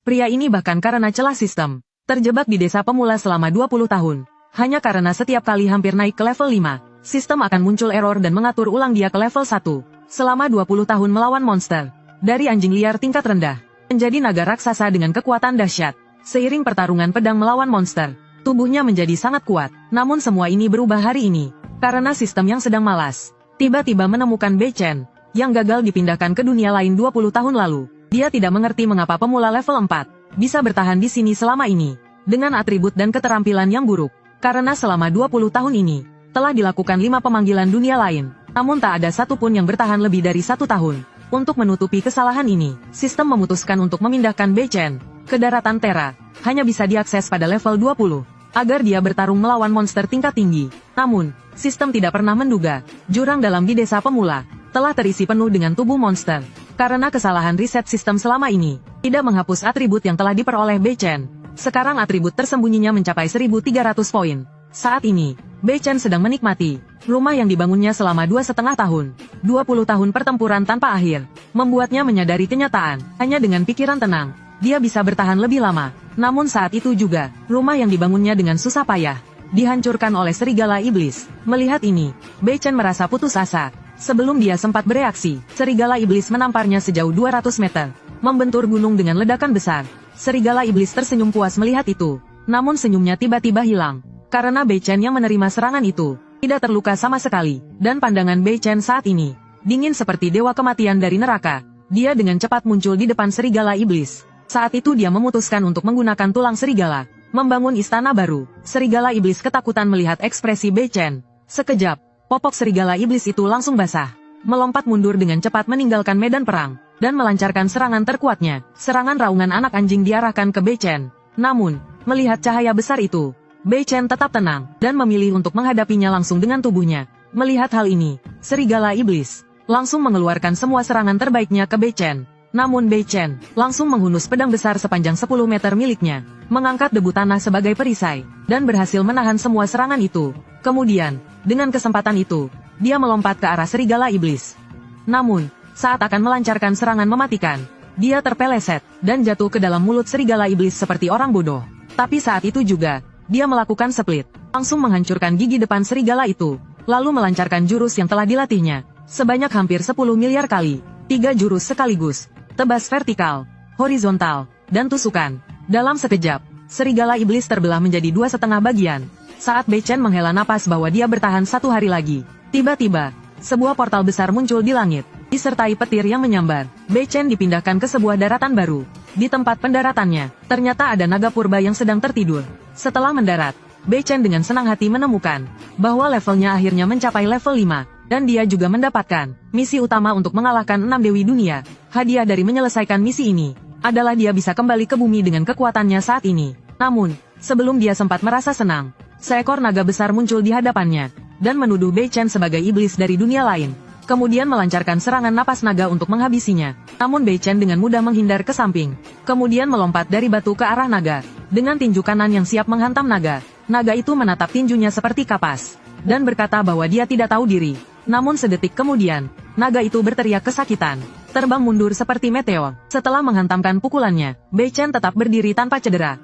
Pria ini bahkan karena celah sistem, terjebak di desa pemula selama 20 tahun. Hanya karena setiap kali hampir naik ke level 5, sistem akan muncul error dan mengatur ulang dia ke level 1. Selama 20 tahun melawan monster, dari anjing liar tingkat rendah, menjadi naga raksasa dengan kekuatan dahsyat. Seiring pertarungan pedang melawan monster, tubuhnya menjadi sangat kuat. Namun semua ini berubah hari ini, karena sistem yang sedang malas, tiba-tiba menemukan Bei Chen, yang gagal dipindahkan ke dunia lain 20 tahun lalu. Dia tidak mengerti mengapa pemula level 4 bisa bertahan di sini selama ini, dengan atribut dan keterampilan yang buruk. Karena selama 20 tahun ini, telah dilakukan 5 pemanggilan dunia lain, namun tak ada satupun yang bertahan lebih dari 1 tahun. Untuk menutupi kesalahan ini, sistem memutuskan untuk memindahkan Bei Chen ke daratan Terra, hanya bisa diakses pada level 20, agar dia bertarung melawan monster tingkat tinggi. Namun, sistem tidak pernah menduga, jurang dalam di desa pemula telah terisi penuh dengan tubuh monster. Karena kesalahan riset sistem selama ini, tidak menghapus atribut yang telah diperoleh Bei Chen. Sekarang atribut tersembunyinya mencapai 1.300 poin. Saat ini, Bei Chen sedang menikmati rumah yang dibangunnya selama 2,5 tahun. 20 tahun pertempuran tanpa akhir, membuatnya menyadari kenyataan. Hanya dengan pikiran tenang, dia bisa bertahan lebih lama. Namun saat itu juga, rumah yang dibangunnya dengan susah payah, dihancurkan oleh serigala iblis. Melihat ini, Bei Chen merasa putus asa. Sebelum dia sempat bereaksi, serigala iblis menamparnya sejauh 200 meter, membentur gunung dengan ledakan besar. Serigala iblis tersenyum puas melihat itu, namun senyumnya tiba-tiba hilang, karena Bei Chen yang menerima serangan itu tidak terluka sama sekali, dan pandangan Bei Chen saat ini dingin seperti dewa kematian dari neraka. Dia dengan cepat muncul di depan serigala iblis. Saat itu dia memutuskan untuk menggunakan tulang serigala, membangun istana baru. Serigala iblis ketakutan melihat ekspresi Bei Chen. Sekejap, popok serigala iblis itu langsung basah, melompat mundur dengan cepat meninggalkan medan perang, dan melancarkan serangan terkuatnya. Serangan raungan anak anjing diarahkan ke Bei Chen. Namun, melihat cahaya besar itu, Bei Chen tetap tenang, dan memilih untuk menghadapinya langsung dengan tubuhnya. Melihat hal ini, serigala iblis langsung mengeluarkan semua serangan terbaiknya ke Bei Chen. Namun Bei Chen langsung menghunus pedang besar sepanjang 10 meter miliknya, mengangkat debu tanah sebagai perisai, dan berhasil menahan semua serangan itu. Kemudian, dengan kesempatan itu, dia melompat ke arah serigala iblis. Namun, saat akan melancarkan serangan mematikan, dia terpeleset, dan jatuh ke dalam mulut serigala iblis seperti orang bodoh. Tapi saat itu juga, dia melakukan split, langsung menghancurkan gigi depan serigala itu, lalu melancarkan jurus yang telah dilatihnya, sebanyak hampir 10 miliar kali, 3 jurus sekaligus, tebas vertikal, horizontal, dan tusukan. Dalam sekejap, serigala iblis terbelah menjadi 2,5 bagian. Saat Bei Chen menghela napas bahwa dia bertahan 1 hari lagi, tiba-tiba, sebuah portal besar muncul di langit, disertai petir yang menyambar. Bei Chen dipindahkan ke sebuah daratan baru. Di tempat pendaratannya, ternyata ada naga purba yang sedang tertidur. Setelah mendarat, Bei Chen dengan senang hati menemukan bahwa levelnya akhirnya mencapai level 5, dan dia juga mendapatkan misi utama untuk mengalahkan 6 dewi dunia. Hadiah dari menyelesaikan misi ini adalah dia bisa kembali ke bumi dengan kekuatannya saat ini. Namun, sebelum dia sempat merasa senang, seekor naga besar muncul di hadapannya, dan menuduh Bei Chen sebagai iblis dari dunia lain. Kemudian melancarkan serangan napas naga untuk menghabisinya. Namun Bei Chen dengan mudah menghindar ke samping. Kemudian melompat dari batu ke arah naga. Dengan tinju kanan yang siap menghantam naga, naga itu menatap tinjunya seperti kapas, dan berkata bahwa dia tidak tahu diri. Namun sedetik kemudian, naga itu berteriak kesakitan, terbang mundur seperti meteor. Setelah menghantamkan pukulannya, Bei Chen tetap berdiri tanpa cedera.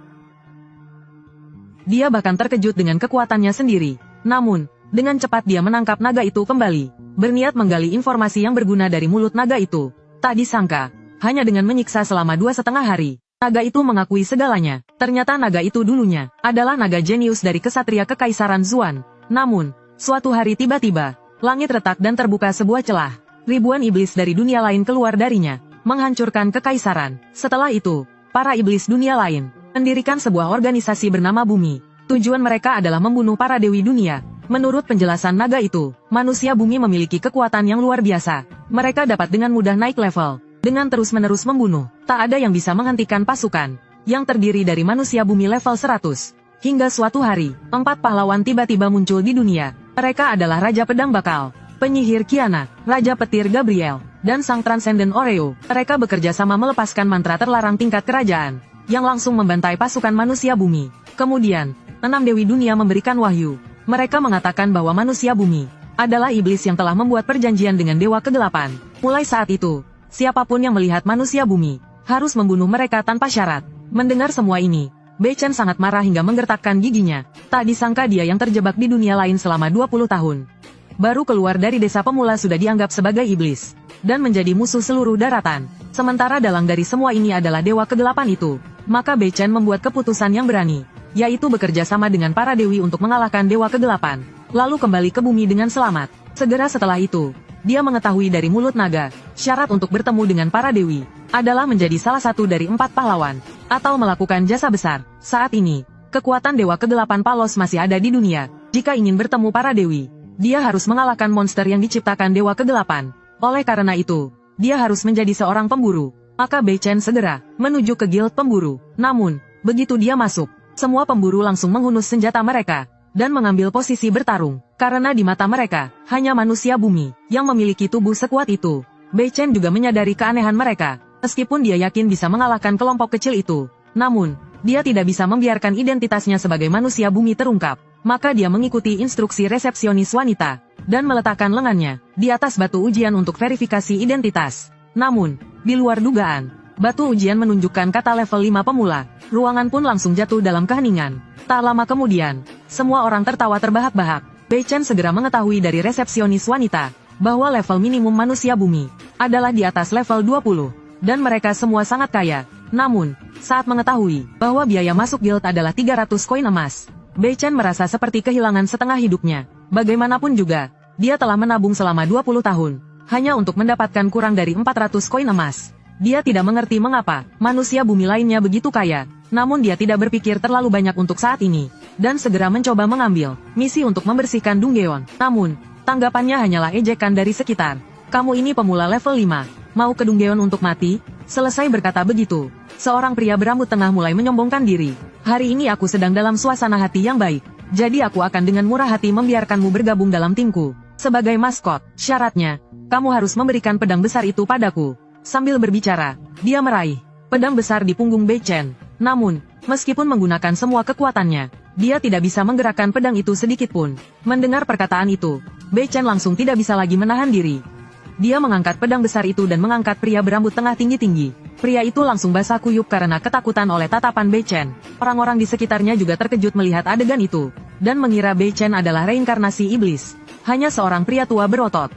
Dia bahkan terkejut dengan kekuatannya sendiri. Namun, dengan cepat dia menangkap naga itu kembali, berniat menggali informasi yang berguna dari mulut naga itu. Tak disangka, hanya dengan menyiksa selama 2,5 hari, naga itu mengakui segalanya. Ternyata naga itu dulunya adalah naga jenius dari kesatria kekaisaran Zuan. Namun, suatu hari tiba-tiba, langit retak dan terbuka sebuah celah. Ribuan iblis dari dunia lain keluar darinya, menghancurkan kekaisaran. Setelah itu, para iblis dunia lain mendirikan sebuah organisasi bernama Bumi. Tujuan mereka adalah membunuh para dewi dunia. Menurut penjelasan naga itu, manusia bumi memiliki kekuatan yang luar biasa. Mereka dapat dengan mudah naik level. Dengan terus-menerus membunuh, tak ada yang bisa menghentikan pasukan yang terdiri dari manusia bumi level 100. Hingga suatu hari, 4 pahlawan tiba-tiba muncul di dunia. Mereka adalah Raja Pedang Bakal, Penyihir Kiana, Raja Petir Gabriel, dan Sang Transcendent Oreo. Mereka bekerja sama melepaskan mantra terlarang tingkat kerajaan, yang langsung membantai pasukan manusia bumi. Kemudian, 6 dewi dunia memberikan wahyu. Mereka mengatakan bahwa manusia bumi adalah iblis yang telah membuat perjanjian dengan Dewa Kegelapan. Mulai saat itu, siapapun yang melihat manusia bumi harus membunuh mereka tanpa syarat. Mendengar semua ini, Bei Chen sangat marah hingga menggertakkan giginya. Tak disangka dia yang terjebak di dunia lain selama 20 tahun. Baru keluar dari desa pemula sudah dianggap sebagai iblis, dan menjadi musuh seluruh daratan. Sementara dalang dari semua ini adalah Dewa Kegelapan itu. Maka Bei Chen membuat keputusan yang berani, yaitu bekerja sama dengan para dewi untuk mengalahkan Dewa Kegelapan, lalu kembali ke bumi dengan selamat. Segera setelah itu, dia mengetahui dari mulut naga, syarat untuk bertemu dengan para dewi adalah menjadi salah satu dari 4 pahlawan, atau melakukan jasa besar. Saat ini, kekuatan Dewa Kegelapan Palos masih ada di dunia. Jika ingin bertemu para dewi, dia harus mengalahkan monster yang diciptakan Dewa Kegelapan. Oleh karena itu, dia harus menjadi seorang pemburu. Maka Bei Chen segera menuju ke guild pemburu. Namun, begitu dia masuk, semua pemburu langsung menghunus senjata mereka dan mengambil posisi bertarung. Karena di mata mereka, hanya manusia bumi yang memiliki tubuh sekuat itu. Bei Chen juga menyadari keanehan mereka. Meskipun dia yakin bisa mengalahkan kelompok kecil itu, namun, dia tidak bisa membiarkan identitasnya sebagai manusia bumi terungkap. Maka dia mengikuti instruksi resepsionis wanita, dan meletakkan lengannya di atas batu ujian untuk verifikasi identitas. Namun, di luar dugaan, batu ujian menunjukkan kata level 5 pemula. Ruangan pun langsung jatuh dalam keheningan. Tak lama kemudian, semua orang tertawa terbahak-bahak. Bei Chen segera mengetahui dari resepsionis wanita, bahwa level minimum manusia bumi adalah di atas level 20, dan mereka semua sangat kaya. Namun, saat mengetahui bahwa biaya masuk guild adalah 300 koin emas, Bei Chen merasa seperti kehilangan setengah hidupnya. Bagaimanapun juga, dia telah menabung selama 20 tahun, hanya untuk mendapatkan kurang dari 400 koin emas. Dia tidak mengerti mengapa manusia bumi lainnya begitu kaya, namun dia tidak berpikir terlalu banyak untuk saat ini, dan segera mencoba mengambil misi untuk membersihkan Donggaeon. Namun, tanggapannya hanyalah ejekan dari sekitar. Kamu ini pemula level 5, mau ke Donggaeon untuk mati? Selesai berkata begitu, seorang pria berambut tengah mulai menyombongkan diri. Hari ini aku sedang dalam suasana hati yang baik, jadi aku akan dengan murah hati membiarkanmu bergabung dalam timku. Sebagai maskot, syaratnya, kamu harus memberikan pedang besar itu padaku. Sambil berbicara, dia meraih pedang besar di punggung Bei Chen. Namun, meskipun menggunakan semua kekuatannya, dia tidak bisa menggerakkan pedang itu sedikit pun. Mendengar perkataan itu, Bei Chen langsung tidak bisa lagi menahan diri. Dia mengangkat pedang besar itu dan mengangkat pria berambut tengah tinggi-tinggi. Pria itu langsung basah kuyup karena ketakutan oleh tatapan Bei Chen. Orang-orang di sekitarnya juga terkejut melihat adegan itu, dan mengira Bei Chen adalah reinkarnasi iblis. Hanya seorang pria tua berotot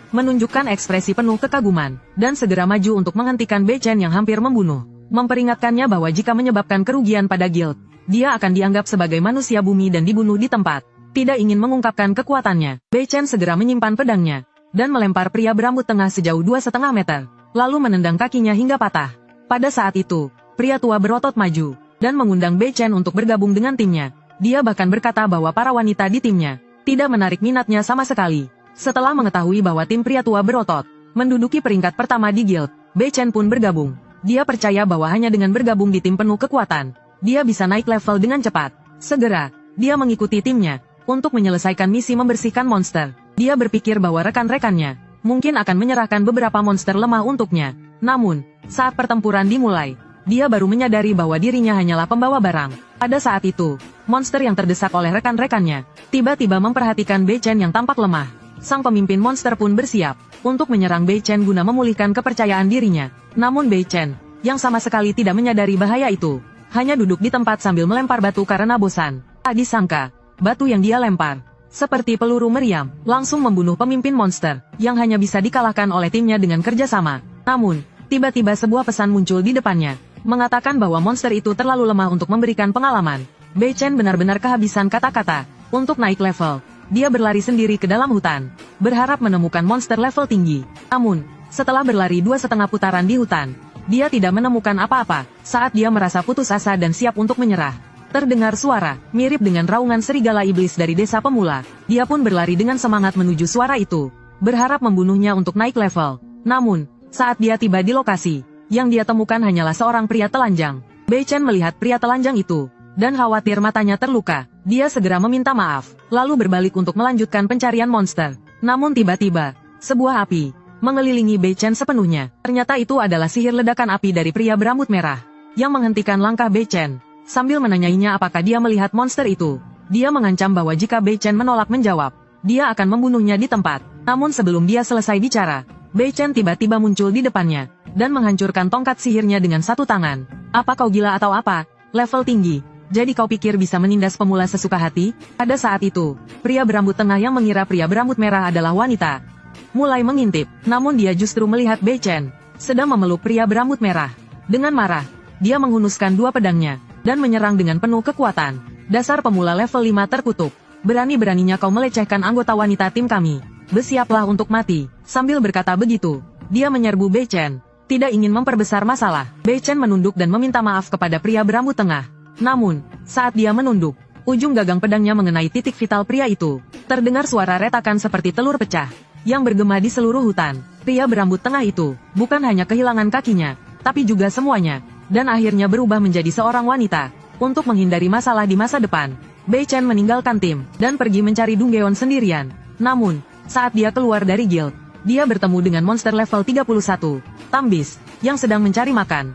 menunjukkan ekspresi penuh kekaguman, dan segera maju untuk menghentikan Bei Chen yang hampir membunuh. Memperingatkannya bahwa jika menyebabkan kerugian pada guild, dia akan dianggap sebagai manusia bumi dan dibunuh di tempat. Tidak ingin mengungkapkan kekuatannya, Bei Chen segera menyimpan pedangnya, dan melempar pria berambut tengah sejauh 2,5 meter, lalu menendang kakinya hingga patah. Pada saat itu, pria tua berotot maju, dan mengundang Bei Chen untuk bergabung dengan timnya. Dia bahkan berkata bahwa para wanita di timnya tidak menarik minatnya sama sekali. Setelah mengetahui bahwa tim pria tua berotot menduduki peringkat pertama di guild, Bei Chen pun bergabung. Dia percaya bahwa hanya dengan bergabung di tim penuh kekuatan, dia bisa naik level dengan cepat. Segera, dia mengikuti timnya untuk menyelesaikan misi membersihkan monster. Dia berpikir bahwa rekan-rekannya mungkin akan menyerahkan beberapa monster lemah untuknya. Namun, saat pertempuran dimulai, dia baru menyadari bahwa dirinya hanyalah pembawa barang. Pada saat itu, monster yang terdesak oleh rekan-rekannya tiba-tiba memperhatikan Bei Chen yang tampak lemah. Sang pemimpin monster pun bersiap untuk menyerang Bei Chen guna memulihkan kepercayaan dirinya. Namun Bei Chen, yang sama sekali tidak menyadari bahaya itu, hanya duduk di tempat sambil melempar batu karena bosan. Tak disangka, batu yang dia lempar seperti peluru meriam, langsung membunuh pemimpin monster, yang hanya bisa dikalahkan oleh timnya dengan kerjasama. Namun, tiba-tiba sebuah pesan muncul di depannya, mengatakan bahwa monster itu terlalu lemah untuk memberikan pengalaman. Bei Chen benar-benar kehabisan kata-kata untuk naik level. Dia berlari sendiri ke dalam hutan, berharap menemukan monster level tinggi. Namun, setelah berlari 2,5 putaran di hutan, dia tidak menemukan apa-apa. Saat dia merasa putus asa dan siap untuk menyerah, terdengar suara mirip dengan raungan serigala iblis dari desa pemula. Dia pun berlari dengan semangat menuju suara itu, berharap membunuhnya untuk naik level. Namun, saat dia tiba di lokasi, yang dia temukan hanyalah seorang pria telanjang. Bei Chen melihat pria telanjang itu, dan khawatir matanya terluka. Dia segera meminta maaf, lalu berbalik untuk melanjutkan pencarian monster. Namun tiba-tiba, sebuah api mengelilingi Bei Chen sepenuhnya. Ternyata itu adalah sihir ledakan api dari pria berambut merah, yang menghentikan langkah Bei Chen. Sambil menanyainya apakah dia melihat monster itu, dia mengancam bahwa jika Bei Chen menolak menjawab, dia akan membunuhnya di tempat. Namun sebelum dia selesai bicara, Bei Chen tiba-tiba muncul di depannya, dan menghancurkan tongkat sihirnya dengan satu tangan. Apa kau gila atau apa? Level tinggi. Jadi kau pikir bisa menindas pemula sesuka hati? Pada saat itu, pria berambut tengah yang mengira pria berambut merah adalah wanita mulai mengintip, namun dia justru melihat Bei Chen sedang memeluk pria berambut merah. Dengan marah, dia menghunuskan dua pedangnya dan menyerang dengan penuh kekuatan. Dasar pemula level 5 terkutuk. Berani-beraninya kau melecehkan anggota wanita tim kami. Bersiaplah untuk mati. Sambil berkata begitu, dia menyerbu Bei Chen. Tidak ingin memperbesar masalah, Bei Chen menunduk dan meminta maaf kepada pria berambut tengah. Namun, saat dia menunduk, ujung gagang pedangnya mengenai titik vital pria itu. Terdengar suara retakan seperti telur pecah yang bergema di seluruh hutan. Pria berambut tengah itu bukan hanya kehilangan kakinya, tapi juga semuanya, dan akhirnya berubah menjadi seorang wanita. Untuk menghindari masalah di masa depan, Bei Chen meninggalkan tim dan pergi mencari Dunggeon sendirian. Namun, saat dia keluar dari guild, dia bertemu dengan monster level 31, Tambis, yang sedang mencari makan.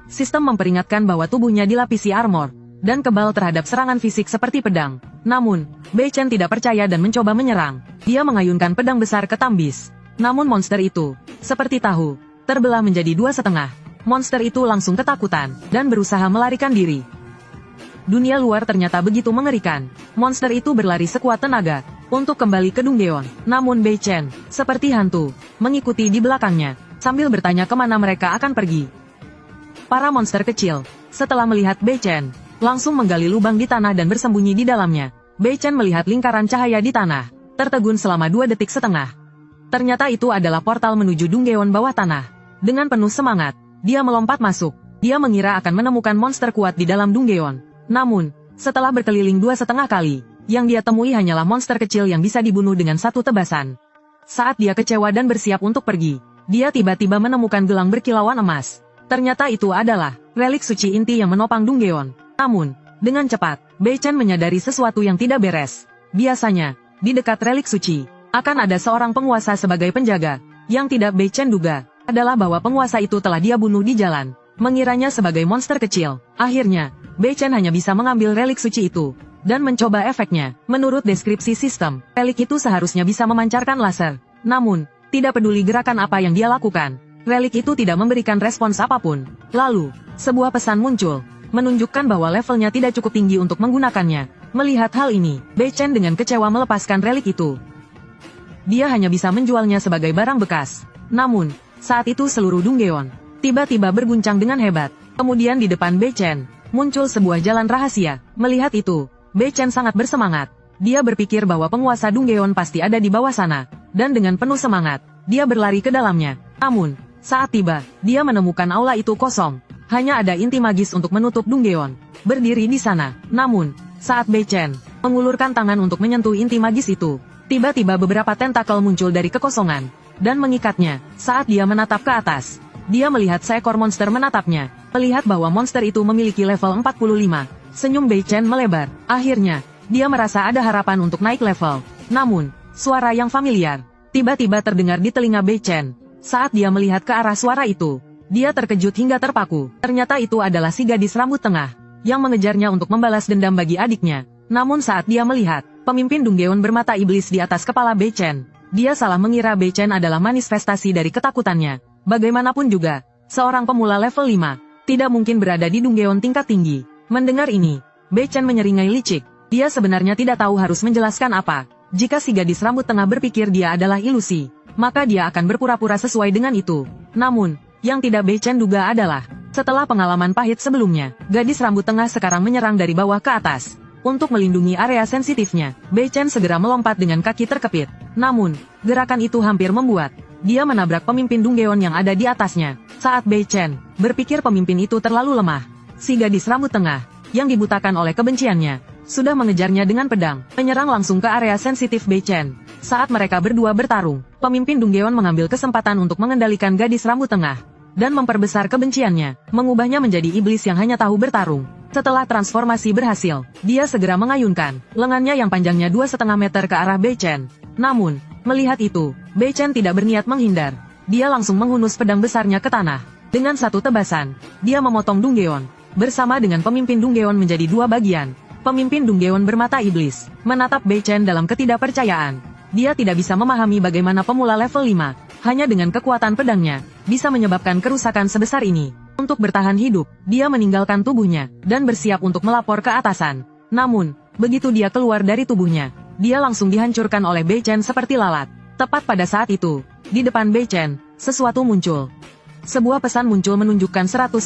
Sistem memperingatkan bahwa tubuhnya dilapisi armor dan kebal terhadap serangan fisik seperti pedang. Namun, Bei Chen tidak percaya dan mencoba menyerang. Dia mengayunkan pedang besar ke Tambis. Namun monster itu, seperti tahu, terbelah menjadi dua setengah. Monster itu langsung ketakutan dan berusaha melarikan diri. Dunia luar ternyata begitu mengerikan. Monster itu berlari sekuat tenaga untuk kembali ke Dunggeon. Namun Bei Chen, seperti hantu, mengikuti di belakangnya, sambil bertanya kemana mereka akan pergi. Para monster kecil, setelah melihat Bei Chen, langsung menggali lubang di tanah dan bersembunyi di dalamnya. Bei Chen melihat lingkaran cahaya di tanah, tertegun selama 2 detik setengah. Ternyata itu adalah portal menuju Dunggeon bawah tanah. Dengan penuh semangat, dia melompat masuk. Dia mengira akan menemukan monster kuat di dalam Dunggeon. Namun, setelah berkeliling 2,5 kali, yang dia temui hanyalah monster kecil yang bisa dibunuh dengan satu tebasan. Saat dia kecewa dan bersiap untuk pergi, dia tiba-tiba menemukan gelang berkilauan emas. Ternyata itu adalah relik suci inti yang menopang Dunggeon. Namun, dengan cepat, Bei Chen menyadari sesuatu yang tidak beres. Biasanya, di dekat relik suci, akan ada seorang penguasa sebagai penjaga. Yang tidak Bei Chen duga, adalah bahwa penguasa itu telah dia bunuh di jalan. Mengiranya sebagai monster kecil. Akhirnya, Bei Chen hanya bisa mengambil relik suci itu dan mencoba efeknya. Menurut deskripsi sistem, relik itu seharusnya bisa memancarkan laser. Namun, tidak peduli gerakan apa yang dia lakukan, relik itu tidak memberikan respons apapun. Lalu, sebuah pesan muncul, menunjukkan bahwa levelnya tidak cukup tinggi untuk menggunakannya. Melihat hal ini, Bei Chen dengan kecewa melepaskan relik itu. Dia hanya bisa menjualnya sebagai barang bekas. Namun, saat itu seluruh Dunggeon tiba-tiba berguncang dengan hebat. Kemudian di depan Bei Chen, muncul sebuah jalan rahasia. Melihat itu, Bei Chen sangat bersemangat. Dia berpikir bahwa penguasa Dunggeon pasti ada di bawah sana. Dan dengan penuh semangat, dia berlari ke dalamnya. Namun, saat tiba, dia menemukan aula itu kosong. Hanya ada inti magis untuk menutup Dunggeon berdiri di sana. Namun, saat Bei Chen mengulurkan tangan untuk menyentuh inti magis itu, tiba-tiba beberapa tentakel muncul dari kekosongan dan mengikatnya. Saat dia menatap ke atas, dia melihat seekor monster menatapnya. Melihat bahwa monster itu memiliki level 45, senyum Bei Chen melebar. Akhirnya, dia merasa ada harapan untuk naik level. Namun, suara yang familiar tiba-tiba terdengar di telinga Bei Chen. Saat dia melihat ke arah suara itu, dia terkejut hingga terpaku. Ternyata itu adalah si gadis rambut tengah yang mengejarnya untuk membalas dendam bagi adiknya. Namun saat dia melihat pemimpin Dunggeon bermata iblis di atas kepala Bei Chen, dia salah mengira Bei Chen adalah manifestasi dari ketakutannya. Bagaimanapun juga, seorang pemula level 5 tidak mungkin berada di Dunggeon tingkat tinggi. Mendengar ini, Bei Chen menyeringai licik. Dia sebenarnya tidak tahu harus menjelaskan apa. Jika si gadis rambut tengah berpikir dia adalah ilusi, maka dia akan berpura-pura sesuai dengan itu. Namun, yang tidak Bei Chen duga adalah, setelah pengalaman pahit sebelumnya, gadis rambut tengah sekarang menyerang dari bawah ke atas. Untuk melindungi area sensitifnya, Bei Chen segera melompat dengan kaki terkepit. Namun, gerakan itu hampir membuat dia menabrak pemimpin Dunggeon yang ada di atasnya. Saat Bei Chen berpikir pemimpin itu terlalu lemah, si gadis rambut tengah, yang dibutakan oleh kebenciannya, sudah mengejarnya dengan pedang, menyerang langsung ke area sensitif Bei Chen. Saat mereka berdua bertarung, pemimpin Dunggeon mengambil kesempatan untuk mengendalikan gadis rambut tengah dan memperbesar kebenciannya, mengubahnya menjadi iblis yang hanya tahu bertarung. Setelah transformasi berhasil, dia segera mengayunkan lengannya yang panjangnya 2,5 meter ke arah Bei Chen. Namun, melihat itu, Bei Chen tidak berniat menghindar. Dia langsung menghunus pedang besarnya ke tanah. Dengan satu tebasan, dia memotong Dunggeon bersama dengan pemimpin Dunggeon menjadi dua bagian. Pemimpin Dunggeon bermata iblis menatap Bei Chen dalam ketidakpercayaan. Dia tidak bisa memahami bagaimana pemula level 5 Hanya dengan kekuatan pedangnya, bisa menyebabkan kerusakan sebesar ini. Untuk bertahan hidup, dia meninggalkan tubuhnya, dan bersiap untuk melapor ke atasan. Namun, begitu dia keluar dari tubuhnya, dia langsung dihancurkan oleh Bei Chen seperti lalat. Tepat pada saat itu, di depan Bei Chen, sesuatu muncul. Sebuah pesan muncul menunjukkan 110.000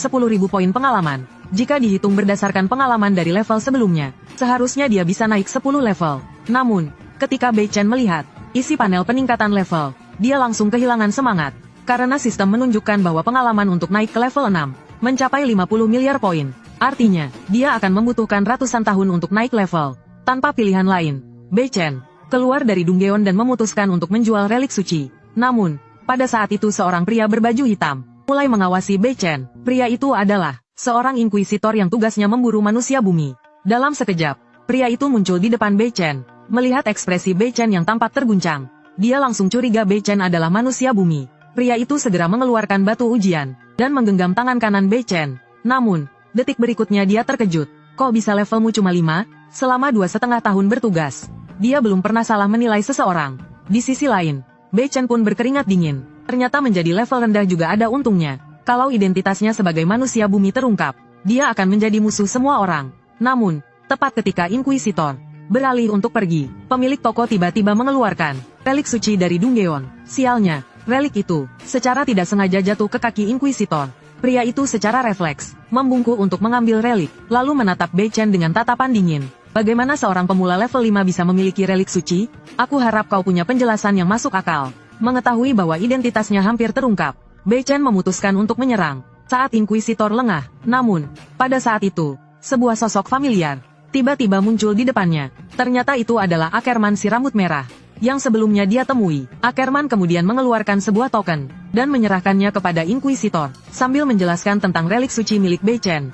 poin pengalaman. Jika dihitung berdasarkan pengalaman dari level sebelumnya, seharusnya dia bisa naik 10 level. Namun, ketika Bei Chen melihat isi panel peningkatan level, dia langsung kehilangan semangat. Karena sistem menunjukkan bahwa pengalaman untuk naik ke level 6, mencapai 50 miliar poin. Artinya, dia akan membutuhkan ratusan tahun untuk naik level. Tanpa pilihan lain, Bei Chen keluar dari Dongyeon dan memutuskan untuk menjual relik suci. Namun, pada saat itu seorang pria berbaju hitam mulai mengawasi Bei Chen. Pria itu adalah seorang inkuisitor yang tugasnya memburu manusia bumi. Dalam sekejap, pria itu muncul di depan Bei Chen. Melihat ekspresi Bei Chen yang tampak terguncang, dia langsung curiga Bei Chen adalah manusia bumi. Pria itu segera mengeluarkan batu ujian dan menggenggam tangan kanan Bei Chen. Namun, detik berikutnya dia terkejut. Kok bisa levelmu cuma 5? Selama 2,5 tahun bertugas, dia belum pernah salah menilai seseorang. Di sisi lain, Bei Chen pun berkeringat dingin. Ternyata menjadi level rendah juga ada untungnya. Kalau identitasnya sebagai manusia bumi terungkap, dia akan menjadi musuh semua orang. Namun, tepat ketika Inquisitor beralih untuk pergi, pemilik toko tiba-tiba mengeluarkan relik suci dari Dongyeon. Sialnya, relik itu secara tidak sengaja jatuh ke kaki Inquisitor. Pria itu secara refleks membungkuk untuk mengambil relik, lalu menatap Bei Chen dengan tatapan dingin. Bagaimana seorang pemula level 5 bisa memiliki relik suci? Aku harap kau punya penjelasan yang masuk akal. Mengetahui bahwa identitasnya hampir terungkap, Bei Chen memutuskan untuk menyerang. Saat Inquisitor lengah, namun, pada saat itu, sebuah sosok familiar tiba-tiba muncul di depannya. Ternyata itu adalah Ackerman si rambut merah yang sebelumnya dia temui. Ackerman kemudian mengeluarkan sebuah token dan menyerahkannya kepada Inquisitor sambil menjelaskan tentang relik suci milik Bei Chen.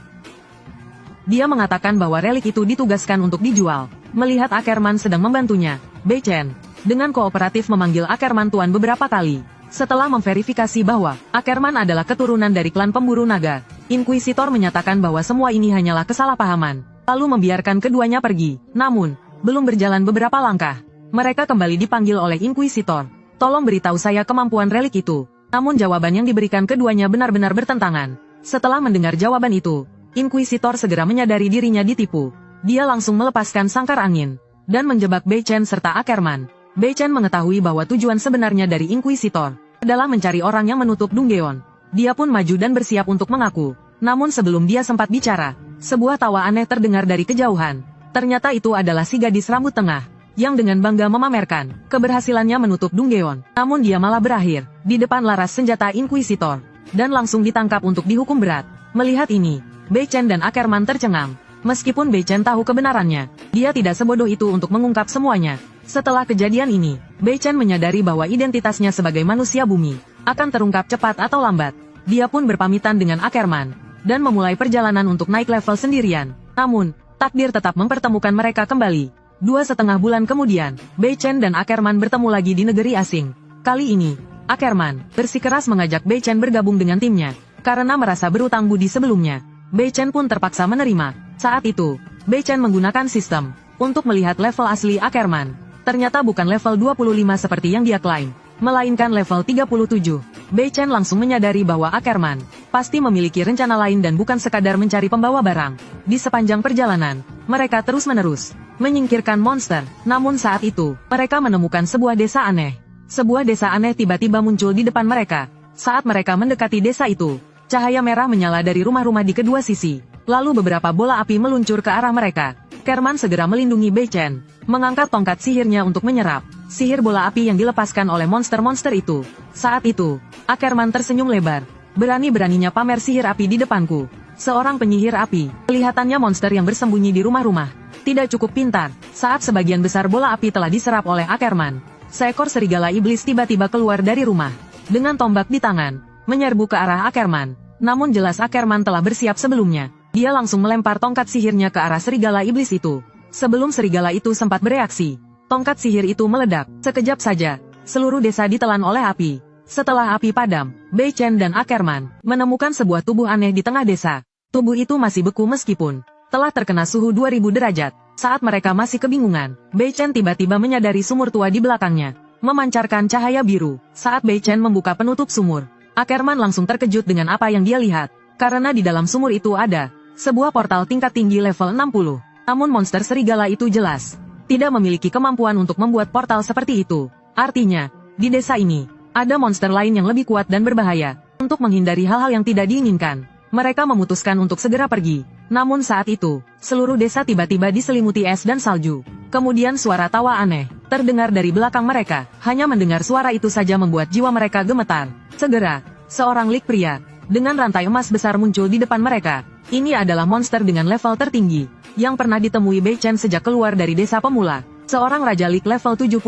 Dia mengatakan bahwa relik itu ditugaskan untuk dijual. Melihat Ackerman sedang membantunya, Bei Chen dengan kooperatif memanggil Ackerman tuan beberapa kali. Setelah memverifikasi bahwa Ackerman adalah keturunan dari klan pemburu naga, Inquisitor menyatakan bahwa semua ini hanyalah kesalahpahaman, lalu membiarkan keduanya pergi. Namun, belum berjalan beberapa langkah, mereka kembali dipanggil oleh Inquisitor. Tolong beritahu saya kemampuan relik itu. Namun jawaban yang diberikan keduanya benar-benar bertentangan. Setelah mendengar jawaban itu, Inquisitor segera menyadari dirinya ditipu. Dia langsung melepaskan sangkar angin dan menjebak Bei Chen serta Ackerman. Bei Chen mengetahui bahwa tujuan sebenarnya dari Inquisitor adalah mencari orang yang menutup Dongyeon. Dia pun maju dan bersiap untuk mengaku. Namun sebelum dia sempat bicara, sebuah tawa aneh terdengar dari kejauhan. Ternyata itu adalah si gadis rambut tengah yang dengan bangga memamerkan keberhasilannya menutup Dongyeon. Namun dia malah berakhir di depan laras senjata Inquisitor dan langsung ditangkap untuk dihukum berat. Melihat ini, Bei Chen dan Ackerman tercengang. Meskipun Bei Chen tahu kebenarannya, dia tidak sebodoh itu untuk mengungkap semuanya. Setelah kejadian ini, Bei Chen menyadari bahwa identitasnya sebagai manusia bumi akan terungkap cepat atau lambat. Dia pun berpamitan dengan Ackerman dan memulai perjalanan untuk naik level sendirian. Namun, takdir tetap mempertemukan mereka kembali. 2,5 bulan kemudian, Bei Chen dan Ackerman bertemu lagi di negeri asing. Kali ini, Ackerman bersikeras mengajak Bei Chen bergabung dengan timnya karena merasa berutang budi sebelumnya. Bei Chen pun terpaksa menerima. Saat itu, Bei Chen menggunakan sistem untuk melihat level asli Ackerman. Ternyata bukan level 25 seperti yang dia klaim, melainkan level 37. Bei Chen langsung menyadari bahwa Ackerman pasti memiliki rencana lain dan bukan sekadar mencari pembawa barang. Di sepanjang perjalanan, mereka terus-menerus menyingkirkan monster. Namun saat itu, mereka menemukan sebuah desa aneh. Sebuah desa aneh tiba-tiba muncul di depan mereka. Saat mereka mendekati desa itu, cahaya merah menyala dari rumah-rumah di kedua sisi. Lalu beberapa bola api meluncur ke arah mereka. Ackerman segera melindungi Bei Chen, mengangkat tongkat sihirnya untuk menyerap sihir bola api yang dilepaskan oleh monster-monster itu. Saat itu, Ackerman tersenyum lebar. Berani-beraninya pamer sihir api di depanku. Seorang penyihir api, kelihatannya monster yang bersembunyi di rumah-rumah. Tidak cukup pintar. Saat sebagian besar bola api telah diserap oleh Ackerman, seekor serigala iblis tiba-tiba keluar dari rumah dengan tombak di tangan, menyerbu ke arah Ackerman. Namun jelas Ackerman telah bersiap sebelumnya. Dia langsung melempar tongkat sihirnya ke arah serigala iblis itu. Sebelum serigala itu sempat bereaksi, tongkat sihir itu meledak. Sekejap saja, seluruh desa ditelan oleh api. Setelah api padam, Bei Chen dan Ackerman menemukan sebuah tubuh aneh di tengah desa. Tubuh itu masih beku meskipun telah terkena suhu 2000 derajat. Saat mereka masih kebingungan, Bei Chen tiba-tiba menyadari sumur tua di belakangnya. memancarkan cahaya biru. Saat Bei Chen membuka penutup sumur, Ackerman langsung terkejut dengan apa yang dia lihat. Karena di dalam sumur itu ada sebuah portal tingkat tinggi level 60. Namun monster serigala itu jelas tidak memiliki kemampuan untuk membuat portal seperti itu. Artinya, di desa ini, ada monster lain yang lebih kuat dan berbahaya. Untuk menghindari hal-hal yang tidak diinginkan, mereka memutuskan untuk segera pergi. Namun saat itu, seluruh desa tiba-tiba diselimuti es dan salju. Kemudian suara tawa aneh terdengar dari belakang mereka. Hanya mendengar suara itu saja membuat jiwa mereka gemetar. Segera, seorang lik pria dengan rantai emas besar muncul di depan mereka. Ini adalah monster dengan level tertinggi yang pernah ditemui Bei Chen sejak keluar dari desa pemula. Seorang raja lik level 72.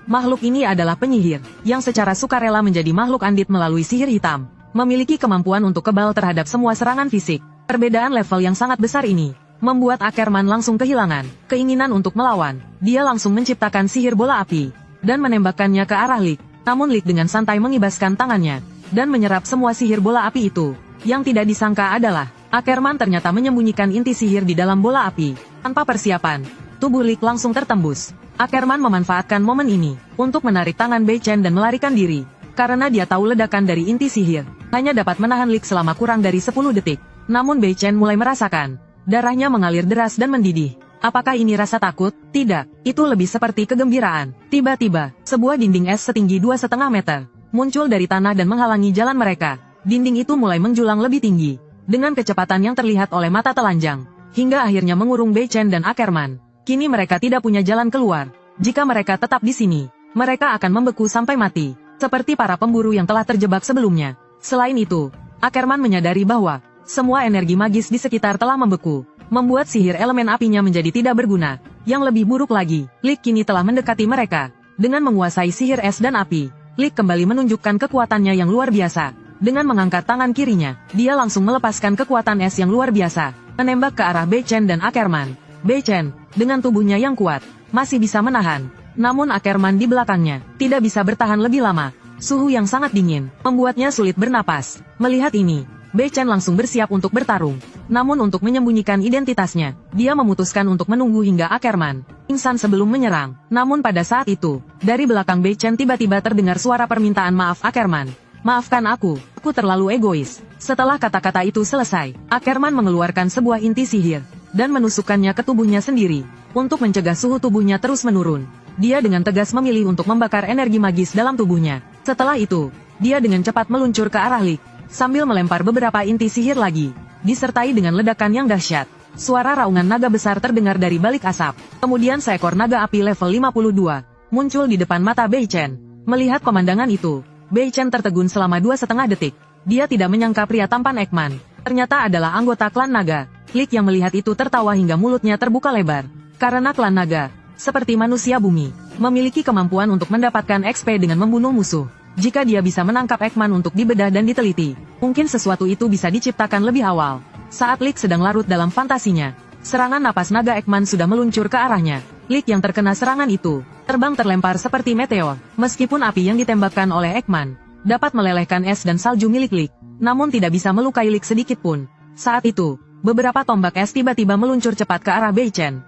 Makhluk ini adalah penyihir yang secara sukarela menjadi makhluk andit melalui sihir hitam. Memiliki kemampuan untuk kebal terhadap semua serangan fisik. Perbedaan level yang sangat besar ini membuat Ackerman langsung kehilangan keinginan untuk melawan. Dia langsung menciptakan sihir bola api dan menembakkannya ke arah Lik. Namun Lik dengan santai mengibaskan tangannya dan menyerap semua sihir bola api itu. Yang tidak disangka adalah Ackerman ternyata menyembunyikan inti sihir di dalam bola api. Tanpa persiapan, tubuh Lik langsung tertembus. Ackerman memanfaatkan momen ini untuk menarik tangan Bei Chen dan melarikan diri. Karena dia tahu ledakan dari inti sihir hanya dapat menahan Lik selama kurang dari 10 detik. Namun Bei Chen mulai merasakan darahnya mengalir deras dan mendidih. Apakah ini rasa takut? Tidak, itu lebih seperti kegembiraan. Tiba-tiba, sebuah dinding es setinggi 2,5 meter muncul dari tanah dan menghalangi jalan mereka. Dinding itu mulai menjulang lebih tinggi dengan kecepatan yang terlihat oleh mata telanjang, hingga akhirnya mengurung Bei Chen dan Ackerman. Kini mereka tidak punya jalan keluar. Jika mereka tetap di sini, mereka akan membeku sampai mati, seperti para pemburu yang telah terjebak sebelumnya. Selain itu, Ackerman menyadari bahwa semua energi magis di sekitar telah membeku, membuat sihir elemen apinya menjadi tidak berguna. Yang lebih buruk lagi, Lik kini telah mendekati mereka. Dengan menguasai sihir es dan api, Lik kembali menunjukkan kekuatannya yang luar biasa. Dengan mengangkat tangan kirinya, dia langsung melepaskan kekuatan es yang luar biasa, menembak ke arah Bei Chen dan Ackerman. Bei Chen, dengan tubuhnya yang kuat, masih bisa menahan. Namun Ackerman di belakangnya, tidak bisa bertahan lebih lama. Suhu yang sangat dingin, membuatnya sulit bernapas. Melihat ini, Bei Chen langsung bersiap untuk bertarung. Namun untuk menyembunyikan identitasnya, dia memutuskan untuk menunggu hingga Ackerman pingsan sebelum menyerang. Namun pada saat itu, dari belakang Bei Chen tiba-tiba terdengar suara permintaan maaf Ackerman. Maafkan aku terlalu egois. Setelah kata-kata itu selesai, Ackerman mengeluarkan sebuah inti sihir dan menusukkannya ke tubuhnya sendiri. Untuk mencegah suhu tubuhnya terus menurun, dia dengan tegas memilih untuk membakar energi magis dalam tubuhnya. Setelah itu, dia dengan cepat meluncur ke arah Lik sambil melempar beberapa inti sihir lagi, disertai dengan ledakan yang dahsyat. Suara raungan naga besar terdengar dari balik asap. Kemudian seekor naga api level 52 muncul di depan mata Bei Chen. Melihat pemandangan itu, Bei Chen tertegun selama 2,5 detik. Dia tidak menyangka pria tampan Ekman ternyata adalah anggota klan naga. Lik yang melihat itu tertawa hingga mulutnya terbuka lebar. Karena klan naga, seperti manusia bumi, memiliki kemampuan untuk mendapatkan XP dengan membunuh musuh. Jika dia bisa menangkap Ekman untuk dibedah dan diteliti, mungkin sesuatu itu bisa diciptakan lebih awal. Saat Lik sedang larut dalam fantasinya, serangan napas naga Ekman sudah meluncur ke arahnya. Lik yang terkena serangan itu, terbang terlempar seperti meteor. Meskipun api yang ditembakkan oleh Ekman dapat melelehkan es dan salju milik Lik, namun tidak bisa melukai Lik sedikit pun. Saat itu, beberapa tombak es tiba-tiba meluncur cepat ke arah Bei Chen.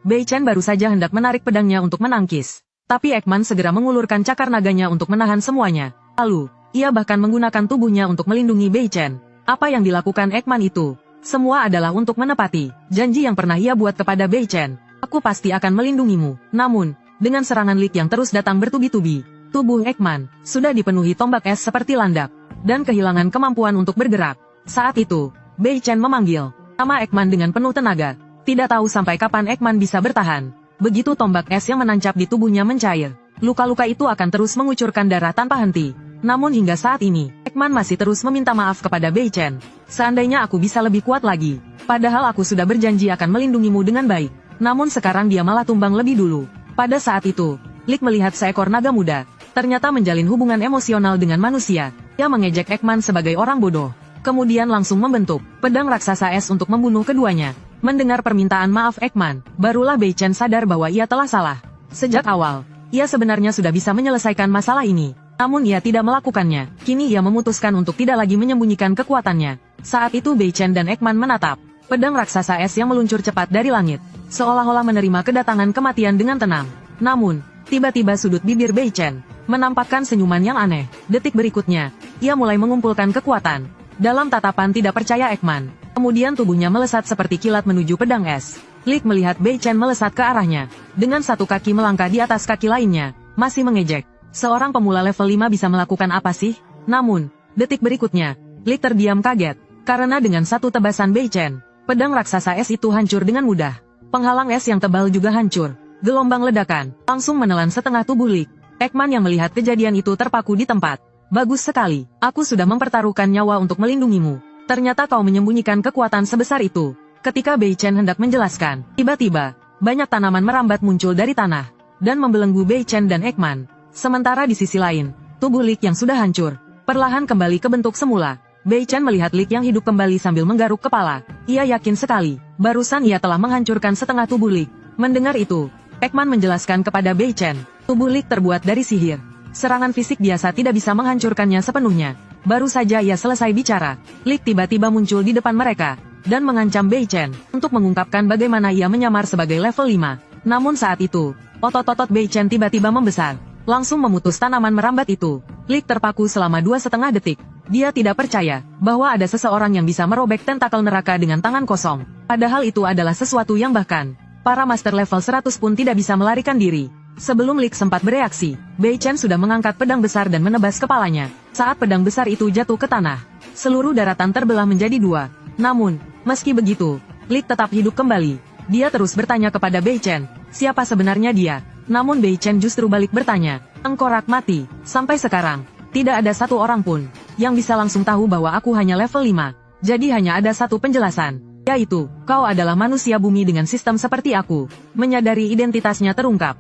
Bei Chen baru saja hendak menarik pedangnya untuk menangkis, tapi Ekman segera mengulurkan cakar naganya untuk menahan semuanya. Lalu, ia bahkan menggunakan tubuhnya untuk melindungi Bei Chen. Apa yang dilakukan Ekman itu, semua adalah untuk menepati janji yang pernah ia buat kepada Bei Chen. Aku pasti akan melindungimu. Namun, dengan serangan Lik yang terus datang bertubi-tubi, tubuh Ekman sudah dipenuhi tombak es seperti landak, dan kehilangan kemampuan untuk bergerak. Saat itu, Bei Chen memanggil nama Ekman dengan penuh tenaga. Tidak tahu sampai kapan Ekman bisa bertahan. Begitu tombak es yang menancap di tubuhnya mencair, luka-luka itu akan terus mengucurkan darah tanpa henti. Namun hingga saat ini, Ekman masih terus meminta maaf kepada Bei Chen. Seandainya aku bisa lebih kuat lagi, padahal aku sudah berjanji akan melindungimu dengan baik. Namun sekarang dia malah tumbang lebih dulu. Pada saat itu, Lik melihat seekor naga muda ternyata menjalin hubungan emosional dengan manusia. Dia mengejek Ekman sebagai orang bodoh. Kemudian langsung membentuk pedang raksasa es untuk membunuh keduanya. Mendengar permintaan maaf Ekman, barulah Bei Chen sadar bahwa ia telah salah. Sejak awal, ia sebenarnya sudah bisa menyelesaikan masalah ini. Namun ia tidak melakukannya. Kini ia memutuskan untuk tidak lagi menyembunyikan kekuatannya. Saat itu Bei Chen dan Ekman menatap pedang raksasa es yang meluncur cepat dari langit, seolah-olah menerima kedatangan kematian dengan tenang. Namun, Tiba-tiba sudut bibir Bei Chen menampakkan senyuman yang aneh. Detik berikutnya, ia mulai mengumpulkan kekuatan. Dalam tatapan tidak percaya Ekman, kemudian tubuhnya melesat seperti kilat menuju pedang es. Lik melihat Bei Chen melesat ke arahnya. Dengan satu kaki melangkah di atas kaki lainnya, masih mengejek. Seorang pemula level 5 bisa melakukan apa sih? Namun, detik berikutnya, Lik terdiam kaget. Karena dengan satu tebasan Bei Chen, pedang raksasa es itu hancur dengan mudah. Penghalang es yang tebal juga hancur. Gelombang ledakan langsung menelan setengah tubuh Lik. Ekman yang melihat kejadian itu terpaku di tempat. Bagus sekali, aku sudah mempertaruhkan nyawa untuk melindungimu. Ternyata kau menyembunyikan kekuatan sebesar itu. Ketika Bei Chen hendak menjelaskan, tiba-tiba, banyak tanaman merambat muncul dari tanah, dan membelenggu Bei Chen dan Ekman. Sementara di sisi lain, tubuh Lik yang sudah hancur, perlahan kembali ke bentuk semula. Bei Chen melihat Lik yang hidup kembali sambil menggaruk kepala. Ia yakin sekali, barusan ia telah menghancurkan setengah tubuh Lik. Mendengar itu, Ekman menjelaskan kepada Bei Chen, tubuh Lik terbuat dari sihir. Serangan fisik biasa tidak bisa menghancurkannya sepenuhnya. Baru saja ia selesai bicara, Lik tiba-tiba muncul di depan mereka, dan mengancam Bei Chen, untuk mengungkapkan bagaimana ia menyamar sebagai level 5. Namun saat itu, otot-otot Bei Chen tiba-tiba membesar, langsung memutus tanaman merambat itu. Lik terpaku selama 2,5 detik. Dia tidak percaya, bahwa ada seseorang yang bisa merobek tentakel neraka dengan tangan kosong. Padahal itu adalah sesuatu yang bahkan para master level 100 pun tidak bisa melarikan diri. Sebelum Lik sempat bereaksi, Bei Chen sudah mengangkat pedang besar dan menebas kepalanya. Saat pedang besar itu jatuh ke tanah, seluruh daratan terbelah menjadi 2. Namun, meski begitu, Lik tetap hidup kembali. Dia terus bertanya kepada Bei Chen, siapa sebenarnya dia? Namun Bei Chen justru balik bertanya, tengkorak mati. Sampai sekarang, tidak ada satu orang pun yang bisa langsung tahu bahwa aku hanya level 5. Jadi hanya ada satu penjelasan, yaitu, kau adalah manusia bumi dengan sistem seperti aku. Menyadari identitasnya terungkap,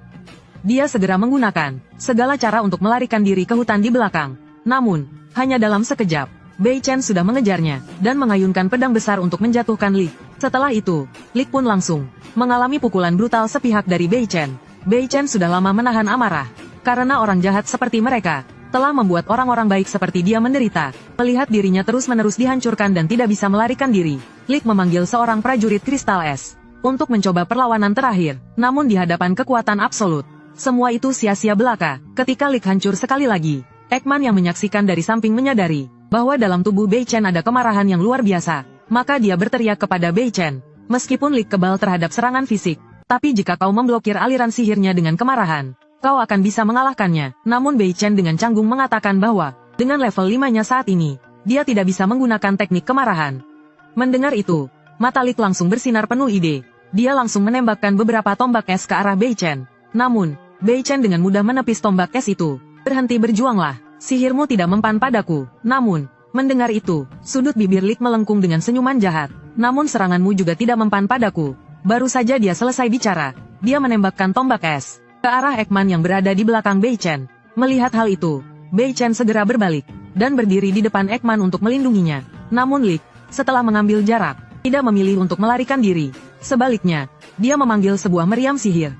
dia segera menggunakan segala cara untuk melarikan diri ke hutan di belakang. Namun, hanya dalam sekejap, Bei Chen sudah mengejarnya, dan mengayunkan pedang besar untuk menjatuhkan Lik. Setelah itu, Lik pun langsung mengalami pukulan brutal sepihak dari Bei Chen. Bei Chen sudah lama menahan amarah, karena orang jahat seperti mereka telah membuat orang-orang baik seperti dia menderita. Melihat dirinya terus-menerus dihancurkan dan tidak bisa melarikan diri, Lik memanggil seorang prajurit kristal es untuk mencoba perlawanan terakhir. Namun di hadapan kekuatan absolut, semua itu sia-sia belaka. Ketika Lik hancur sekali lagi, Ekman yang menyaksikan dari samping menyadari bahwa dalam tubuh Bei Chen ada kemarahan yang luar biasa. Maka dia berteriak kepada Bei Chen, meskipun Lik kebal terhadap serangan fisik, tapi jika kau memblokir aliran sihirnya dengan kemarahan, kau akan bisa mengalahkannya. Namun Bei Chen dengan canggung mengatakan bahwa, dengan level 5-nya saat ini, dia tidak bisa menggunakan teknik kemarahan. Mendengar itu, mata Lik langsung bersinar penuh ide. Dia langsung menembakkan beberapa tombak es ke arah Bei Chen. Namun, Bei Chen dengan mudah menepis tombak es itu. Berhenti berjuanglah, sihirmu tidak mempan padaku. Namun, mendengar itu, sudut bibir Lik melengkung dengan senyuman jahat. Namun seranganmu juga tidak mempan padaku. Baru saja dia selesai bicara, dia menembakkan tombak es ke arah Ekman yang berada di belakang Bei Chen. Melihat hal itu, Bei Chen segera berbalik, dan berdiri di depan Ekman untuk melindunginya. Namun Lik, setelah mengambil jarak, tidak memilih untuk melarikan diri. Sebaliknya, dia memanggil sebuah meriam sihir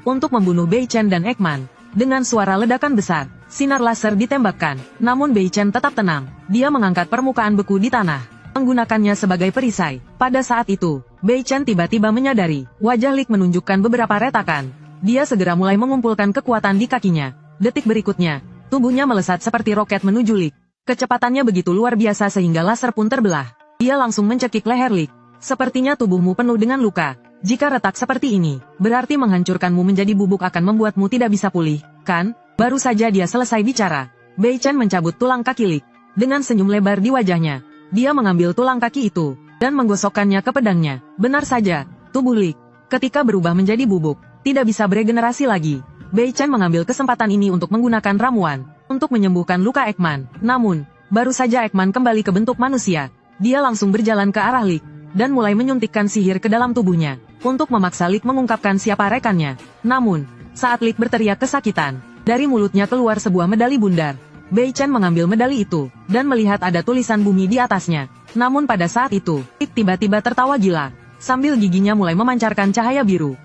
untuk membunuh Bei Chen dan Ekman. Dengan suara ledakan besar, sinar laser ditembakkan. Namun Bei Chen tetap tenang. Dia mengangkat permukaan beku di tanah, menggunakannya sebagai perisai. Pada saat itu, Bei Chen tiba-tiba menyadari, wajah Lik menunjukkan beberapa retakan. Dia segera mulai mengumpulkan kekuatan di kakinya. Detik berikutnya, tubuhnya melesat seperti roket menuju Lik. Kecepatannya begitu luar biasa sehingga laser pun terbelah. Dia langsung mencekik leher Lik. Sepertinya tubuhmu penuh dengan luka. Jika retak seperti ini, berarti menghancurkanmu menjadi bubuk akan membuatmu tidak bisa pulih, kan? Baru saja dia selesai bicara, Bei Chen mencabut tulang kaki Lik. Dengan senyum lebar di wajahnya, dia mengambil tulang kaki itu, dan menggosokkannya ke pedangnya. Benar saja, tubuh Lik, ketika berubah menjadi bubuk, tidak bisa beregenerasi lagi. Bei Chen mengambil kesempatan ini untuk menggunakan ramuan, untuk menyembuhkan luka Ekman. Namun, baru saja Ekman kembali ke bentuk manusia, dia langsung berjalan ke arah Lik, dan mulai menyuntikkan sihir ke dalam tubuhnya, untuk memaksa Lik mengungkapkan siapa rekannya. Namun, saat Lik berteriak kesakitan, dari mulutnya keluar sebuah medali bundar. Bei Chen mengambil medali itu, dan melihat ada tulisan bumi di atasnya. Namun pada saat itu, Lik tiba-tiba tertawa gila, sambil giginya mulai memancarkan cahaya biru.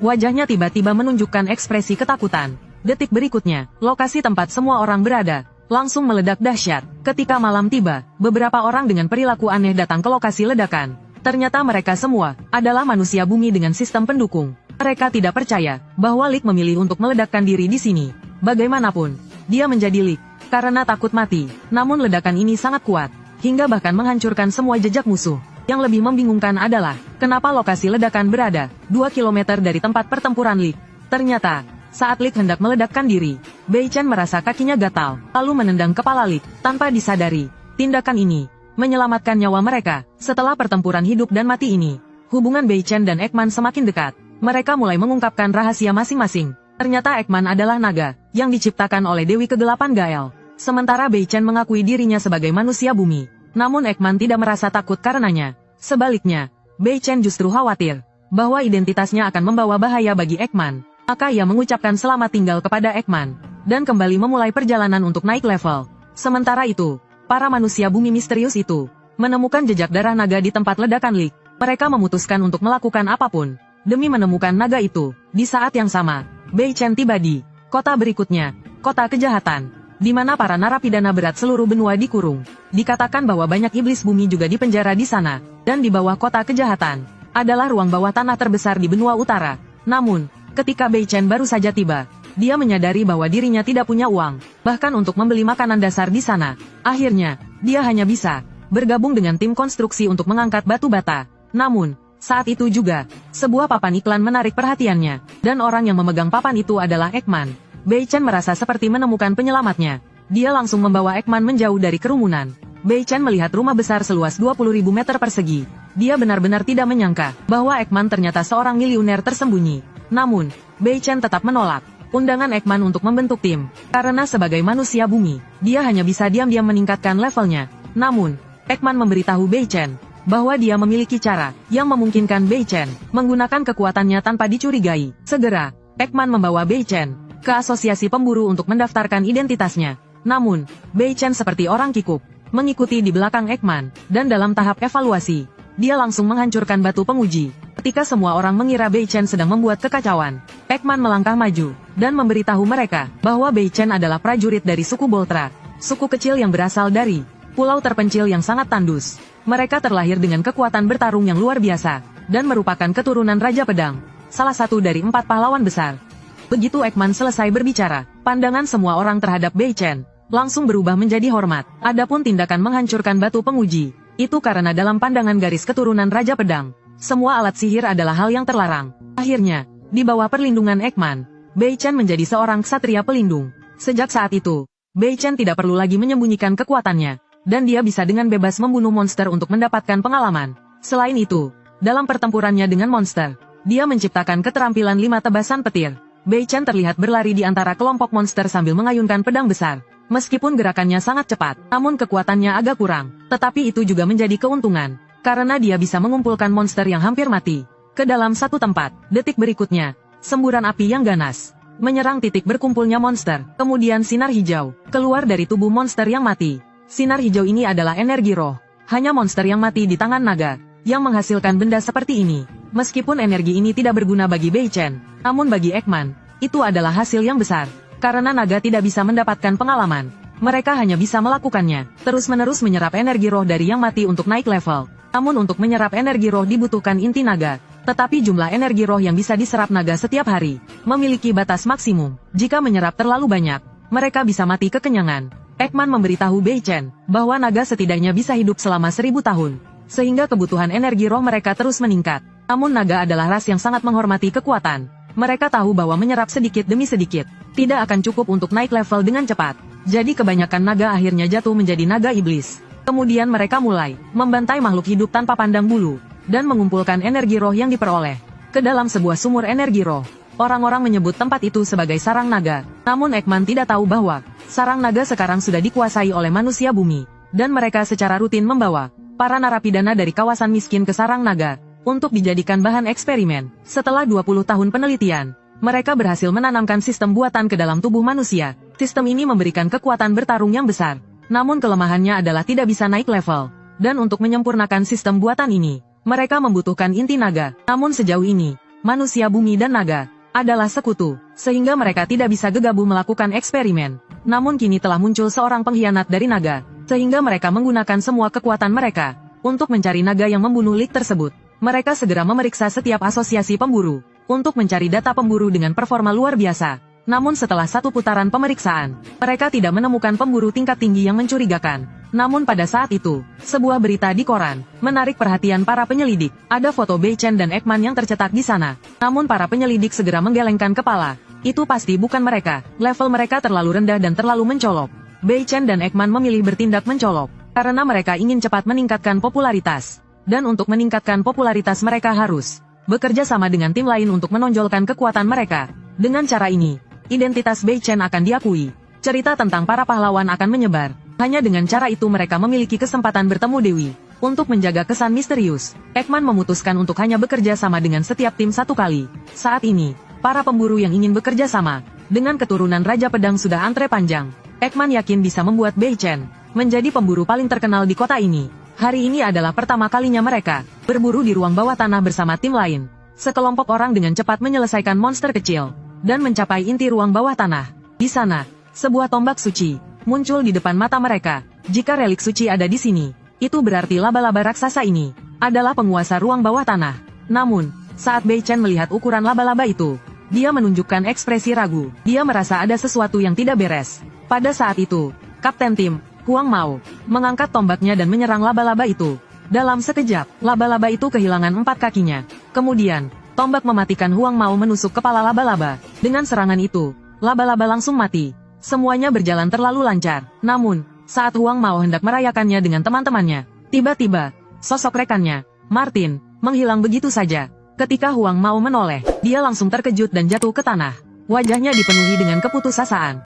Wajahnya tiba-tiba menunjukkan ekspresi ketakutan. Detik berikutnya, lokasi tempat semua orang berada langsung meledak dahsyat. Ketika malam tiba, beberapa orang dengan perilaku aneh datang ke lokasi ledakan. Ternyata mereka semua adalah manusia bumi dengan sistem pendukung. Mereka tidak percaya bahwa Lik memilih untuk meledakkan diri di sini. Bagaimanapun, dia menjadi Lik karena takut mati. Namun ledakan ini sangat kuat, hingga bahkan menghancurkan semua jejak musuh. Yang lebih membingungkan adalah, kenapa lokasi ledakan berada 2 km dari tempat pertempuran Lik. Ternyata, saat Lik hendak meledakkan diri, Bei Chen merasa kakinya gatal, lalu menendang kepala Lik. Tanpa disadari, tindakan ini menyelamatkan nyawa mereka. Setelah pertempuran hidup dan mati ini, hubungan Bei Chen dan Ekman semakin dekat. Mereka mulai mengungkapkan rahasia masing-masing. Ternyata Ekman adalah naga yang diciptakan oleh Dewi Kegelapan Gael. Sementara Bei Chen mengakui dirinya sebagai manusia bumi. Namun Ekman tidak merasa takut karenanya. Sebaliknya, Bei Chen justru khawatir bahwa identitasnya akan membawa bahaya bagi Ekman. Maka ia mengucapkan selamat tinggal kepada Ekman dan kembali memulai perjalanan untuk naik level. Sementara itu, para manusia bumi misterius itu menemukan jejak darah naga di tempat ledakan Lik. Mereka memutuskan untuk melakukan apapun demi menemukan naga itu. Di saat yang sama, Bei Chen tiba di kota berikutnya, kota kejahatan, di mana para narapidana berat seluruh benua dikurung. Dikatakan bahwa banyak iblis bumi juga dipenjara di sana, dan di bawah kota kejahatan adalah ruang bawah tanah terbesar di benua utara. Namun, ketika Bei Chen baru saja tiba, dia menyadari bahwa dirinya tidak punya uang, bahkan untuk membeli makanan dasar di sana. Akhirnya, dia hanya bisa bergabung dengan tim konstruksi untuk mengangkat batu bata. Namun, saat itu juga, sebuah papan iklan menarik perhatiannya, dan orang yang memegang papan itu adalah Ekman. Bei Chen merasa seperti menemukan penyelamatnya. Dia langsung membawa Ekman menjauh dari kerumunan. Bei Chen melihat rumah besar seluas 20.000 meter persegi. Dia benar-benar tidak menyangka bahwa Ekman ternyata seorang miliuner tersembunyi. Namun, Bei Chen tetap menolak undangan Ekman untuk membentuk tim, karena sebagai manusia bumi, dia hanya bisa diam-diam meningkatkan levelnya. Namun, Ekman memberitahu Bei Chen bahwa dia memiliki cara yang memungkinkan Bei Chen menggunakan kekuatannya tanpa dicurigai. Segera, Ekman membawa Bei Chen ke asosiasi pemburu untuk mendaftarkan identitasnya. Namun, Bei Chen seperti orang kikuk, mengikuti di belakang Ekman, dan dalam tahap evaluasi, dia langsung menghancurkan batu penguji. Ketika semua orang mengira Bei Chen sedang membuat kekacauan, Ekman melangkah maju, dan memberitahu mereka bahwa Bei Chen adalah prajurit dari suku Boltra, suku kecil yang berasal dari pulau terpencil yang sangat tandus. Mereka terlahir dengan kekuatan bertarung yang luar biasa, dan merupakan keturunan Raja Pedang, salah satu dari 4 pahlawan besar. Begitu Ekman selesai berbicara, pandangan semua orang terhadap Bei Chen langsung berubah menjadi hormat. Adapun tindakan menghancurkan batu penguji, itu karena dalam pandangan garis keturunan Raja Pedang, semua alat sihir adalah hal yang terlarang. Akhirnya, di bawah perlindungan Ekman, Bei Chen menjadi seorang ksatria pelindung. Sejak saat itu, Bei Chen tidak perlu lagi menyembunyikan kekuatannya, dan dia bisa dengan bebas membunuh monster untuk mendapatkan pengalaman. Selain itu, dalam pertempurannya dengan monster, dia menciptakan keterampilan 5 tebasan petir. Bei Chen terlihat berlari di antara kelompok monster sambil mengayunkan pedang besar. Meskipun gerakannya sangat cepat, namun kekuatannya agak kurang. Tetapi itu juga menjadi keuntungan, karena dia bisa mengumpulkan monster yang hampir mati ke dalam satu tempat. Detik berikutnya, semburan api yang ganas menyerang titik berkumpulnya monster. Kemudian sinar hijau keluar dari tubuh monster yang mati. Sinar hijau ini adalah energi roh. Hanya monster yang mati di tangan naga yang menghasilkan benda seperti ini. Meskipun energi ini tidak berguna bagi Bei Chen, namun bagi Ekman, itu adalah hasil yang besar. Karena naga tidak bisa mendapatkan pengalaman, mereka hanya bisa melakukannya, terus-menerus menyerap energi roh dari yang mati untuk naik level. Namun untuk menyerap energi roh dibutuhkan inti naga. Tetapi jumlah energi roh yang bisa diserap naga setiap hari memiliki batas maksimum. Jika menyerap terlalu banyak, mereka bisa mati kekenyangan. Ekman memberitahu Bei Chen bahwa naga setidaknya bisa hidup selama 1000 tahun, sehingga kebutuhan energi roh mereka terus meningkat. Namun naga adalah ras yang sangat menghormati kekuatan. Mereka tahu bahwa menyerap sedikit demi sedikit tidak akan cukup untuk naik level dengan cepat. Jadi kebanyakan naga akhirnya jatuh menjadi naga iblis. Kemudian mereka mulai membantai makhluk hidup tanpa pandang bulu, dan mengumpulkan energi roh yang diperoleh ke dalam sebuah sumur energi roh. Orang-orang menyebut tempat itu sebagai sarang naga. Namun Ekman tidak tahu bahwa sarang naga sekarang sudah dikuasai oleh manusia bumi, dan mereka secara rutin membawa para narapidana dari kawasan miskin ke sarang naga untuk dijadikan bahan eksperimen. Setelah 20 tahun penelitian, mereka berhasil menanamkan sistem buatan ke dalam tubuh manusia. Sistem ini memberikan kekuatan bertarung yang besar. Namun kelemahannya adalah tidak bisa naik level. Dan untuk menyempurnakan sistem buatan ini, mereka membutuhkan inti naga. Namun sejauh ini, manusia bumi dan naga adalah sekutu, sehingga mereka tidak bisa gegabah melakukan eksperimen. Namun kini telah muncul seorang pengkhianat dari naga, sehingga mereka menggunakan semua kekuatan mereka untuk mencari naga yang membunuh Lik tersebut. Mereka segera memeriksa setiap asosiasi pemburu, untuk mencari data pemburu dengan performa luar biasa. Namun setelah satu putaran pemeriksaan, mereka tidak menemukan pemburu tingkat tinggi yang mencurigakan. Namun pada saat itu, sebuah berita di koran menarik perhatian para penyelidik. Ada foto Bei Chen dan Ekman yang tercetak di sana. Namun para penyelidik segera menggelengkan kepala. Itu pasti bukan mereka. Level mereka terlalu rendah dan terlalu mencolok. Bei Chen dan Ekman memilih bertindak mencolok karena mereka ingin cepat meningkatkan popularitas. Dan untuk meningkatkan popularitas mereka harus bekerja sama dengan tim lain untuk menonjolkan kekuatan mereka. Dengan cara ini, identitas Bei Chen akan diakui. Cerita tentang para pahlawan akan menyebar. Hanya dengan cara itu mereka memiliki kesempatan bertemu Dewi. Untuk menjaga kesan misterius, Ekman memutuskan untuk hanya bekerja sama dengan setiap tim satu kali. Saat ini, para pemburu yang ingin bekerja sama dengan keturunan Raja Pedang sudah antre panjang. Ekman yakin bisa membuat Bei Chen menjadi pemburu paling terkenal di kota ini. Hari ini adalah pertama kalinya mereka berburu di ruang bawah tanah bersama tim lain. Sekelompok orang dengan cepat menyelesaikan monster kecil dan mencapai inti ruang bawah tanah. Di sana, sebuah tombak suci muncul di depan mata mereka. Jika relik suci ada di sini, itu berarti laba-laba raksasa ini adalah penguasa ruang bawah tanah. Namun, saat Bei Chen melihat ukuran laba-laba itu, dia menunjukkan ekspresi ragu. Dia merasa ada sesuatu yang tidak beres. Pada saat itu, Kapten Tim, Huang Mao, mengangkat tombaknya dan menyerang laba-laba itu. Dalam sekejap, laba-laba itu kehilangan 4 kakinya. Kemudian, tombak mematikan Huang Mao menusuk kepala laba-laba. Dengan serangan itu, laba-laba langsung mati. Semuanya berjalan terlalu lancar. Namun, saat Huang Mao hendak merayakannya dengan teman-temannya, tiba-tiba, sosok rekannya, Martin, menghilang begitu saja. Ketika Huang Mao menoleh, dia langsung terkejut dan jatuh ke tanah. Wajahnya dipenuhi dengan keputusasaan.